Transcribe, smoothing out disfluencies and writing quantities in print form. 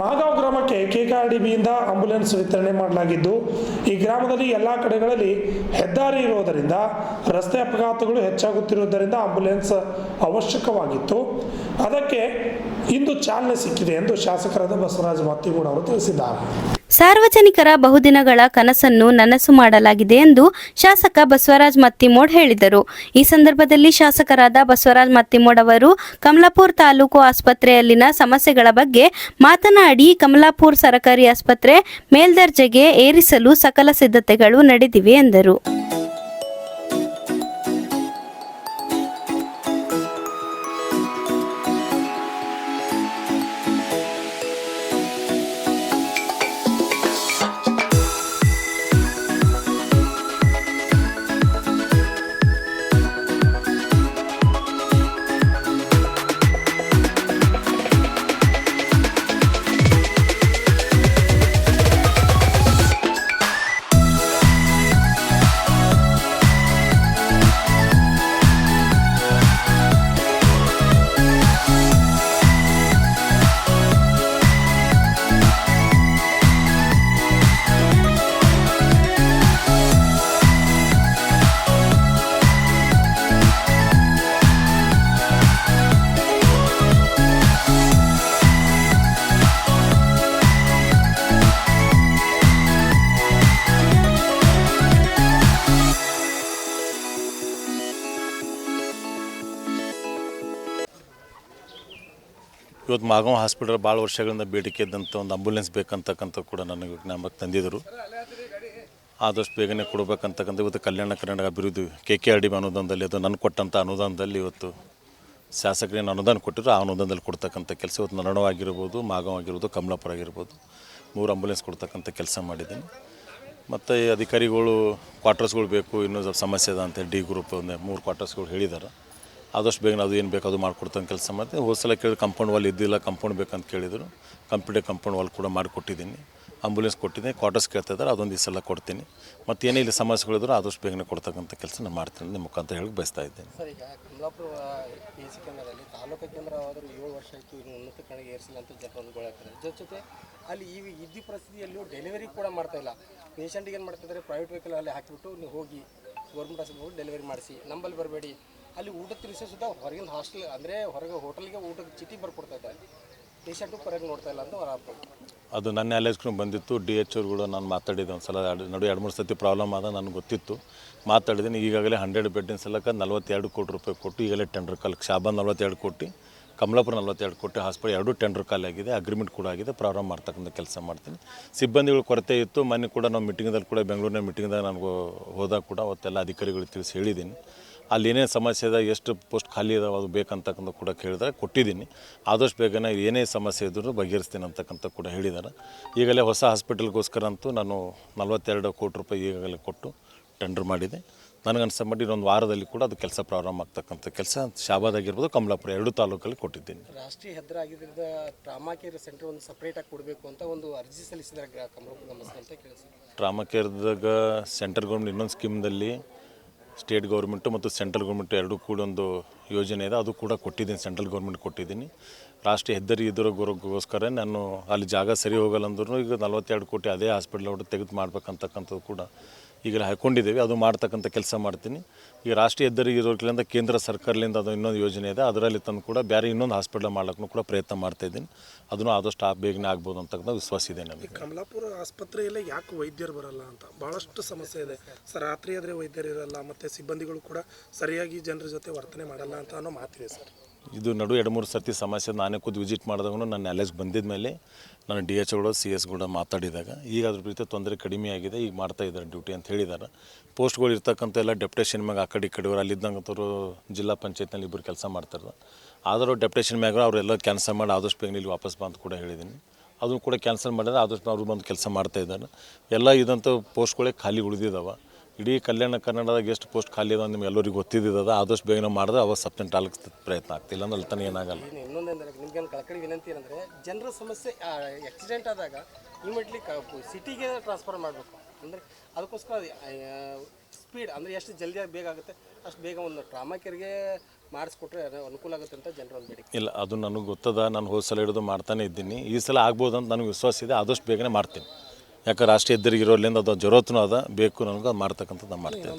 ಮಾಗಾವ್ ಗ್ರಾಮಕ್ಕೆ KKRDBಯಿಂದ ಆಂಬ್ಯುಲೆನ್ಸ್ ವಿತರಣೆ ಮಾಡಲಾಗಿದ್ದು, ಈ ಗ್ರಾಮದಲ್ಲಿ ಎಲ್ಲ ಕಡೆಗಳಲ್ಲಿ ಹೆದ್ದಾರಿ ಇರುವುದರಿಂದ ರಸ್ತೆ ಅಪಘಾತಗಳು ಹೆಚ್ಚಾಗುತ್ತಿರುವುದರಿಂದ ಆಂಬ್ಯುಲೆನ್ಸ್ ಅವಶ್ಯಕವಾಗಿತ್ತು. ಅದಕ್ಕೆ ಇಂದು ಚಾಲನೆ ಸಿಕ್ಕಿದೆ ಎಂದು ಶಾಸಕರಾದ ಬಸವರಾಜ ಮತ್ತಿಗೂಡ ಅವರು ತಿಳಿಸಿದ್ದಾರೆ. ಸಾರ್ವಜನಿಕರ ಬಹುದಿನಗಳ ಕನಸನ್ನು ನನಸು ಮಾಡಲಾಗಿದೆ ಎಂದು ಶಾಸಕ ಬಸವರಾಜ ಮತ್ತಿಮೂಡ್ ಹೇಳಿದರು. ಈ ಸಂದರ್ಭದಲ್ಲಿ ಶಾಸಕರಾದ ಬಸವರಾಜ ಮತ್ತಿಮೂಡ್ ಅವರು ಕಮಲಾಪುರ ತಾಲೂಕು ಆಸ್ಪತ್ರೆಯಲ್ಲಿನ ಸಮಸ್ಯೆಗಳ ಬಗ್ಗೆ ಮಾತನಾಡಿ, ಕಮಲಾಪುರ ಸರಕಾರಿ ಆಸ್ಪತ್ರೆ ಮೇಲ್ದರ್ಜೆಗೆ ಏರಿಸಲು ಸಕಲ ಸಿದ್ಧತೆಗಳು ನಡೆದಿವೆ ಎಂದರು. ಇವತ್ತು ಮಾಗಾವ್ ಹಾಸ್ಪಿಟಲ್ ಭಾಳ ವರ್ಷಗಳಿಂದ ಬೇಡಿಕೆ ಇದ್ದಂಥ ಒಂದು ಆಂಬ್ಯುಲೆನ್ಸ್ ಬೇಕಂತಕ್ಕಂಥ ಕೂಡ ನನಗೆ ಜ್ಞಾಪಕ ತಂದಿದ್ದರು. ಆದಷ್ಟು ಬೇಗನೆ ಕೊಡಬೇಕಂತಕ್ಕಂಥ ಇವತ್ತು ಕಲ್ಯಾಣ ಕರ್ನಾಟಕ ಅಭಿವೃದ್ಧಿ KKRDB ಅನುದಾನದಲ್ಲಿ ಅದು ನನಗೆ ಕೊಟ್ಟಂಥ ಅನುದಾನದಲ್ಲಿ ಇವತ್ತು ಶಾಸಕರೇನು ಅನುದಾನ ಕೊಟ್ಟಿದ್ರು ಆ ಅನುದಾನದಲ್ಲಿ ಕೊಡ್ತಕ್ಕಂಥ ಕೆಲಸ ಇವತ್ತು ನರಣ ಆಗಿರ್ಬೋದು, ಮಾಗಾವ್ ಆಗಿರ್ಬೋದು, ಕಮಲಾಪುರ ಆಗಿರ್ಬೋದು 3 ಆಂಬ್ಯುಲೆನ್ಸ್ ಕೊಡ್ತಕ್ಕಂಥ ಕೆಲಸ ಮಾಡಿದ್ದೀನಿ. ಮತ್ತು ಅಧಿಕಾರಿಗಳು ಕ್ವಾರ್ಟರ್ಸ್ಗಳು ಬೇಕು, ಇನ್ನೂ ಸಮಸ್ಯೆ ಅದ ಅಂತೇಳಿ D ಗ್ರೂಪ್ 3 ಕ್ವಾರ್ಟರ್ಸ್ಗಳು ಹೇಳಿದ್ದಾರೆ. ಆದಷ್ಟು ಬೇಗ ಅದು ಏನು ಬೇಕು ಅದು ಮಾಡಿಕೊಡ್ತಂಗೆ ಕೆಲಸ ಮಾಡ್ತೀನಿ. ಹೋದ ಸಲ ಕೇಳಿದ್ರೆ ಕಾಂಪೌಂಡ್ ವಾಲ್ ಇದ್ದಿಲ್ಲ, ಕಾಂಪೌಂಡ್ ಬೇಕಂತ ಕೇಳಿದರು. ಕಂಪ್ಲೀಟ್ ಕಾಂಪೌಂಡ್ ವಾಲ್ ಕೂಡ ಮಾಡಿಕೊಟ್ಟಿದ್ದೀನಿ. ಆಂಬ್ಯುಲೆನ್ಸ್ ಕೊಟ್ಟಿದ್ದೀನಿ. ಕ್ವಾರ್ಟರ್ಸ್ ಕೇಳ್ತಾ ಇದ್ದಾರೆ, ಅದೊಂದು ಈ ಸಲ ಕೊಡ್ತೀನಿ. ಮತ್ತು ಏನೇ ಇಲ್ಲಿ ಸಮಸ್ಯೆಗಳಿದ್ರು ಆದಷ್ಟು ಬೇಗನೆ ಕೊಡ್ತಕ್ಕಂಥ ಕೆಲಸ ನಾನು ಮಾಡ್ತೀನಿ ನಿಮ್ಮ ಮುಖಾಂತರ ಹೇಳಿ ಬಯಸ್ತಾ ಇದ್ದೇನೆ. ಸರ್, ಈಗ ಕಮಲಾಪುರ PHC ಕೇಂದ್ರದಲ್ಲಿ ತಾಲೂಕು ಕೇಂದ್ರ ಆದರೂ 7 ವರ್ಷ ಆಯಿತು, ಇನ್ನು ಉನ್ನತ ಕಡೆಗೆ ಏರಿಸಿಲ್ಲ ಅಂತ ಜನರು ಜೊತೆ ಅಲ್ಲಿ ಈ ಇದ್ದ ಪರಿಸ್ಥಿತಿಯಲ್ಲೂ ಡೆಲಿವರಿ ಕೂಡ ಮಾಡ್ತಾಯಿಲ್ಲ. ಪೇಷಂಟಿಗೆ ಏನು ಮಾಡ್ತಿದ್ದಾರೆ, ಪ್ರೈವೇಟ್ ವೆಹಿಕಲ್ ಅಲ್ಲಿ ಹಾಕಿಬಿಟ್ಟು ನೀವು ಹೋಗಿ ಗೌರ್ಮೆಂಟ್ ಹಾಸ್ಪಿಟಲ್ ಹೋಗಿ ಡೆಲಿವರಿ ಮಾಡಿಸಿ, ನಂಬಲ್ಲಿ ಬರಬೇಡಿ. ಅಲ್ಲಿ ಊಟ ತಿನಿಸು ಸುದ್ದ ಹೊರಗಿನ ಹಾಸ್ಟೆಲ್ ಅಂದರೆ ಹೊರಗೆ ಹೋಟೆಲ್ಗೆ ಊಟದ ಚೀಟಿ ಬರ್ಕೊಡ್ತಾ ಇದ್ದಾರೆ. ಪೇಷಂಟು ಹೊರಗೆ ನೋಡ್ತಾ ಇಲ್ಲ ಅಂತ ಹೊರ ಅದು ನನ್ನ ನಾಲೆಜ್ಗೂ ಬಂದಿತ್ತು. DH ಅವ್ರು ಕೂಡ ನಾನು ಮಾತಾಡಿದ್ದೆ ಒಂದು ಸಲ, ನಡುವೆ 2-3 ಸತಿ ಪ್ರಾಬ್ಲಮ್ ಆದ ನನಗೆ ಗೊತ್ತಿತ್ತು, ಮಾತಾಡಿದ್ದೀನಿ. ಈಗಾಗಲೇ 100 ಬೆಡ್ಡಿನ ಸಲಕ್ಕೆ 42 ಕೋಟಿ ರೂಪಾಯಿ ಕೊಟ್ಟು ಈಗಲೇ ಟೆಂಡರ್ ಕಾಲ್ ಶಾಬಾದ್ 42 ಕೋಟಿ, ಕಮಲಾಪುರ 42 ಕೋಟಿ ಹಾಸ್ಪಿಟಲ್ 2 ಟೆಂಡರ್ ಕಾಲ್ ಆಗಿದೆ, ಅಗ್ರಿಮೆಂಟ್ ಕೂಡ ಆಗಿದೆ. ಪ್ರಾರಂಭ ಮಾಡ್ತಕ್ಕಂಥ ಕೆಲಸ ಮಾಡ್ತೀನಿ. ಸಿಬ್ಬಂದಿಗಳು ಕೊರತೆ ಇತ್ತು. ಮೊನ್ನೆ ಕೂಡ ನಾವು ಮೀಟಿಂಗ್ದಲ್ಲಿ ಕೂಡ ಬೆಂಗಳೂರಿನ ಮೀಟಿಂಗ್ದಾಗ ನನಗೂ ಹೋದಾಗ ಕೂಡ ಅವತ್ತೆಲ್ಲ ಅಧಿಕಾರಿಗಳಿಗೆ ತಿಳಿಸಿ ಹೇಳಿದ್ದೀನಿ. ಅಲ್ಲಿ ಏನೇನು ಸಮಸ್ಯೆ ಇದೆ, ಎಷ್ಟು ಪೋಸ್ಟ್ ಖಾಲಿ ಇದಾವೆ ಅದು ಬೇಕಂತಕ್ಕಂಥ ಕೂಡ ಕೇಳಿದರೆ ಕೊಟ್ಟಿದ್ದೀನಿ. ಆದಷ್ಟು ಬೇಗನೆ ಏನೇ ಸಮಸ್ಯೆ ಇದ್ದರೂ ಬಗೆಹರಿಸ್ತೀನಿ ಅಂತಕ್ಕಂಥ ಕೂಡ ಹೇಳಿದ್ದಾರೆ. ಈಗಲೇ ಹೊಸ ಹಾಸ್ಪಿಟಲ್ಗೋಸ್ಕರ ಅಂತೂ ನಾನು 42 ಕೋಟಿ ರೂಪಾಯಿ ಈಗಾಗಲೇ ಕೊಟ್ಟು ಟೆಂಡರ್ ಮಾಡಿದೆ. ನನಗನ್ಸೋ ಮಟ್ಟಿಗೆ ಇನ್ನೊಂದು ವಾರದಲ್ಲಿ ಕೂಡ ಅದು ಕೆಲಸ ಪ್ರಾರಂಭ ಆಗ್ತಕ್ಕಂಥ ಕೆಲಸ ಶಾಬಾದ್ ಆಗಿರ್ಬೋದು, ಕಮಲಾಪುರ 2 ತಾಲೂಕಲ್ಲಿ ಕೊಟ್ಟಿದ್ದೀನಿ. ರಾಷ್ಟ್ರೀಯ ಹೆದ್ದಾರಿ ಆಗಿದ್ದರಿಂದ ಟ್ರಾಮಾ ಕೇರ್ ಸೆಂಟರ್ ಒಂದು ಸಪ್ರೇಟಾಗಿ ಕೊಡಬೇಕು ಅಂತ ಒಂದು ಅರ್ಜಿ ಸಲ್ಲಿಸಿದ್ದಾರೆ ಕಮಲಾಪುರ ಗಮನಿಸಿ ಅಂತ ಕೇಳಿಸಿ. ಟ್ರಾಮಾ ಕೇರ್ದಾಗ ಸೆಂಟ್ರಲ್ ಗೌರ್ಮೆಂಟ್ ಇನ್ನೊಂದು ಸ್ಕೀಮ್ದಲ್ಲಿ ಸ್ಟೇಟ್ ಗೌರ್ಮೆಂಟು ಮತ್ತು ಸೆಂಟ್ರಲ್ ಗೌರ್ಮೆಂಟು ಎರಡೂ ಕೂಡ ಒಂದು ಯೋಜನೆ ಇದೆ, ಅದು ಕೂಡ ಕೊಟ್ಟಿದ್ದೀನಿ. ಸೆಂಟ್ರಲ್ ಗೌರ್ಮೆಂಟ್ ಕೊಟ್ಟಿದ್ದೀನಿ. ರಾಷ್ಟ್ರೀಯ ಹೆದ್ದಾರಿ ಇದರಗೋಸ್ಕರ ನಾನು ಅಲ್ಲಿ ಜಾಗ ಸರಿ ಹೋಗಲ್ಲ ಅಂದ್ರೂ ಈಗ 42 ಕೋಟಿ ಅದೇ ಹಾಸ್ಪಿಟ್ಲ್ ಒಟ್ಟು ತೆಗೆದು ಮಾಡ್ಬೇಕಂತಕ್ಕಂಥದ್ದು ಕೂಡ ಈಗಲೇ ಹಾಕ್ಕೊಂಡಿದ್ದೇವೆ. ಅದು ಮಾಡ್ತಕ್ಕಂಥ ಕೆಲಸ ಮಾಡ್ತೀನಿ. ಈಗ ರಾಷ್ಟ್ರೀಯ ಹೆದ್ದಾರಿ ಇರೋಕ್ಕಿಂತ ಕೇಂದ್ರ ಸರ್ಕಾರದಿಂದ ಅದು ಇನ್ನೊಂದು ಯೋಜನೆ ಇದೆ, ಅದರಲ್ಲಿ ತಂದು ಕೂಡ ಬೇರೆ ಇನ್ನೊಂದು ಹಾಸ್ಪಿಟ್ಲ್ ಮಾಡ್ಲಿಕ್ಕೂ ಕೂಡ ಪ್ರಯತ್ನ ಮಾಡ್ತಾಯಿದ್ದೀನಿ. ಅದನ್ನು ಆದಷ್ಟು ಬೇಗನೆ ಆಗ್ಬೋದು ಅಂತಕ್ಕಂಥ ವಿಶ್ವಾಸ ಇದೆ ನನಗೆ. ಕಮಲಾಪುರ ಆಸ್ಪತ್ರೆಯಲ್ಲೇ ಯಾಕೆ ವೈದ್ಯರು ಬರಲ್ಲ ಅಂತ ಭಾಳಷ್ಟು ಸಮಸ್ಯೆ ಇದೆ ಸರ್. ರಾತ್ರಿ ಆದರೆ ವೈದ್ಯರು ಇರಲ್ಲ, ಮತ್ತು ಸಿಬ್ಬಂದಿಗಳು ಕೂಡ ಸರಿಯಾಗಿ ಜನರ ಜೊತೆ ವರ್ತನೆ ಮಾಡಲ್ಲ ಅಂತ ಅನ್ನೋ ಮಾತಿದೆ ಸರ್. ಇದು ನಡು 2-3 ಸರ್ತಿ ಸಮಸ್ಯೆ ನಾನೇ ಖುದ್ದು ವಿಸಿಟ್ ಮಾಡಿದಾಗ ನನ್ನ ನಾಲೆಜ್ ಬಂದಿದ್ದ ಮೇಲೆ ನಾನು DH ಕೂಡ CS ಕೂಡ ಮಾತಾಡಿದಾಗ ಈಗ ಅದ್ರ ರೀತಿ ತೊಂದರೆ ಕಡಿಮೆ ಆಗಿದೆ, ಈಗ ಮಾಡ್ತಾ ಇದ್ದಾರೆ ಡ್ಯೂಟಿ ಅಂತ ಹೇಳಿದ್ದಾರೆ. ಪೋಸ್ಟ್ಗಳು ಇರ್ತಕ್ಕಂಥ ಎಲ್ಲ ಡೆಪ್ಟೇಷನ್ ಮ್ಯಾಗ ಆ ಕಡೆ ಅಲ್ಲಿ ಇದ್ದಂಥವ್ರು ಜಿಲ್ಲಾ ಪಂಚಾಯತ್ನಲ್ಲಿ ಇಬ್ಬರು ಕೆಲಸ ಮಾಡ್ತಾರೆ. ಆದರೂ ಡೆಪ್ಟೇಷನ್ ಮ್ಯಾಗ ಅವರೆಲ್ಲ ಕ್ಯಾನ್ಸಲ್ ಮಾಡಿ ಆದಷ್ಟು ಬೇಗ ಇಲ್ಲಿ ವಾಪಸ್ ಬಂದು ಕೂಡ ಹೇಳಿದ್ದೀನಿ. ಅದನ್ನು ಕೂಡ ಕ್ಯಾನ್ಸಲ್ ಮಾಡಿದ್ರೆ ಆದಷ್ಟು ಅವರು ಬಂದು ಕೆಲಸ ಮಾಡ್ತಾಯಿದ್ದಾರೆ. ಎಲ್ಲ ಇದಂಥ ಪೋಸ್ಟ್ಗಳೇ ಖಾಲಿ ಉಳಿದಿದ್ದಾವೆ. ಇಡೀ ಕಲ್ಯಾಣ ಕರ್ನಾಟಕದಾಗ ಎಷ್ಟು ಪೋಸ್ಟ್ ಖಾಲಿ ಅದ ನಿಮ್ಗೆ ಎಲ್ಲರಿಗೂ ಗೊತ್ತಿದ್ದದ. ಆದಷ್ಟು ಬೇಗನೆ ಮಾಡಿದ್ರೆ ಅವಾಗ ಸಬ್ಸೆಂಟ್ ಆಲಕ್ಕೆ ಪ್ರಯತ್ನ ಆಗ್ತಿಲ್ಲ ಅಂದ್ರೆ ಅಲ್ಲಿ ತನಕ ಏನಾಗಲ್ಲ. ಇನ್ನೊಂದೇಂದ್ರೆ ನಿಮ್ಗೆ ಕಳಕಳಿ ವಿನಂತಿ ಏನಂದರೆ, ಜನರ ಸಮಸ್ಯೆ ಆಕ್ಸಿಡೆಂಟ್ ಆದಾಗ ಇಮಿಡಿಯೇಟ್ಲಿ ಸಿಟಿಗೆ ಟ್ರಾನ್ಸ್ಫರ್ ಮಾಡಬೇಕು. ಅಂದರೆ ಅದಕ್ಕೋಸ್ಕರ ಸ್ಪೀಡ್ ಅಂದರೆ ಎಷ್ಟು ಜಲ್ದಿಯಾಗಿ ಬೇಗ ಆಗುತ್ತೆ ಅಷ್ಟು ಬೇಗ ಒಂದು ಟ್ರಾಮಾ ಕೇರ್ಗೆ ಮಾಡಿಸ್ಕೊಟ್ರೆ ಅನುಕೂಲ ಆಗುತ್ತೆ ಅಂತ ಜನರ ಒಂದು ಬೇಡಿಕೆ. ಇಲ್ಲ, ಅದು ನನಗೆ ಗೊತ್ತದ, ನಾನು ಹೋದ ಸಲ ಹಿಡಿದು ಮಾಡ್ತಾನೆ ಇದ್ದೀನಿ. ಈ ಸಲ ಆಗ್ಬೋದು ಅಂತ ನನಗೆ ವಿಶ್ವಾಸ ಇದೆ. ಆದಷ್ಟು ಬೇಗನೆ ಮಾಡ್ತೀನಿ. ಯಾಕೆ ರಾಷ್ಟ್ರೀಯ ಹೆದ್ದಾರಿಗೆ ಇರೋದ್ರಿಂದ ಅದು ಜರೂರತ್ನೂ ಅದ, ಬೇಕು ನನಗೆ ಅದು ಮಾಡ್ತಕ್ಕಂಥದ್ದು ನಾನು ಮಾಡ್ತೀನಿ.